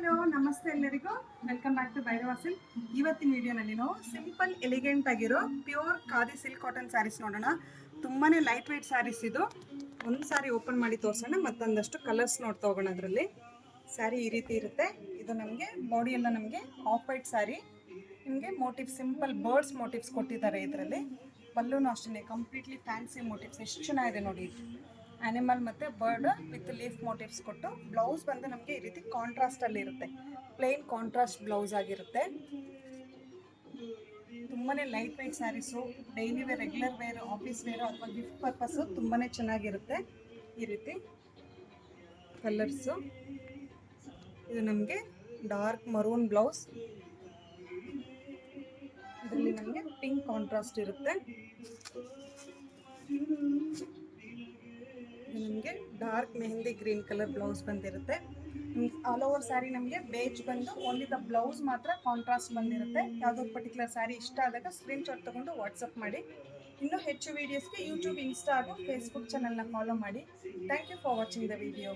Hello ನಮಸ್ತೆ ಎಲ್ಲರಿಗೂ welcome back to Bhairava silk. ಇವತ್ತಿನ ವಿಡಿಯೋನಲ್ಲಿ ನಾವು ಸಿಂಪಲ್ ಎಲಿಗೆಂಟ್ ಆಗಿರೋ pure khadi silk cotton saris ನೋಡೋಣ. ತುಂಬಾ ಲೈಟ್ ವೆಯ್ಟ್ ಸ್ಯಾರೀಸ್ ಇದು. ಒಂದು ಸ್ಯಾರಿ ಓಪನ್ ಮಾಡಿ ತೋರಿಸೋಣ, ಮತ್ತೊಂದಷ್ಟು ಕಲರ್ಸ್ ನೋಡ್ತಾ ಹೋಗೋಣ. ಅದರಲ್ಲಿ ಸ್ಯಾರಿ ಈ ರೀತಿ ಇರುತ್ತೆ. ಇದು ನಮಗೆ ಬಾಡಿ ಎಲ್ಲ ನಮಗೆ ಆಫ್ ವೈಟ್ ಸ್ಯಾರಿ. ನಿಮಗೆ ಮೋಟಿವ್ಸ್ ಸಿಂಪಲ್ ಬರ್ಡ್ಸ್ ಮೋಟಿವ್ಸ್ ಕೊಟ್ಟಿದ್ದಾರೆ. ಇದರಲ್ಲಿ ಪಲ್ಲೂನು ಅಷ್ಟೇ ಕಂಪ್ಲೀಟ್ಲಿ ಫ್ಯಾನ್ಸಿ ಮೋಟಿವ್ಸ್. ಎಷ್ಟು ಚೆನ್ನಾಗಿದೆ ನೋಡಿ. ಆನಿಮಲ್ ಮತ್ತು ಬರ್ಡ್ ವಿತ್ ಲೀಫ್ ಮೋಟಿವ್ಸ್ ಕೊಟ್ಟು, ಬ್ಲೌಸ್ ಬಂದು ನಮಗೆ ಈ ರೀತಿ ಕಾಂಟ್ರಾಸ್ಟಲ್ಲಿ ಇರುತ್ತೆ. ಪ್ಲೇನ್ ಕಾಂಟ್ರಾಸ್ಟ್ ಬ್ಲೌಸ್ ಆಗಿರುತ್ತೆ. ತುಂಬಾ light weight saris, daily wear, regular wear, office wear ಅಥವಾ ಗಿಫ್ಟ್ ಪರ್ಪಸ್ಸು ತುಂಬಾ ಚೆನ್ನಾಗಿರುತ್ತೆ. ಈ ರೀತಿ ಕಲರ್ಸು. ಇದು ನಮಗೆ ಡಾರ್ಕ್ ಮರೂನ್ ಬ್ಲೌಸ್. ಇದರಲ್ಲಿ ನಮಗೆ ಪಿಂಕ್ ಕಾಂಟ್ರಾಸ್ಟ್ ಇರುತ್ತೆ. ಇದು ನಮಗೆ dark mehndi green colour blouse ಬಂದಿರುತ್ತೆ. ಆಲ್ ಓವರ್ ಸ್ಯಾರಿ ನಮಗೆ ಬೇಜ್ ಬಂದು ಓನ್ಲಿ ದ ಬ್ಲೌಸ್ ಮಾತ್ರ ಕಾಂಟ್ರಾಸ್ಟ್ ಬಂದಿರುತ್ತೆ. ಯಾವುದೋ ಪರ್ಟಿಕ್ಯುಲರ್ ಸ್ಯಾರಿ ಇಷ್ಟ ಆದಾಗ ಸ್ಕ್ರೀನ್ಶಾಟ್ ತೊಗೊಂಡು ವಾಟ್ಸಪ್ ಮಾಡಿ. ಇನ್ನೂ ಹೆಚ್ಚು ವೀಡಿಯೋಸ್ಗೆ ಯೂಟ್ಯೂಬ್, ಇನ್ಸ್ಟಾ ಹಾಗೂ ಫೇಸ್ಬುಕ್ ಚಾನಲ್ನ ಫಾಲೋ ಮಾಡಿ. Thank you for watching the video.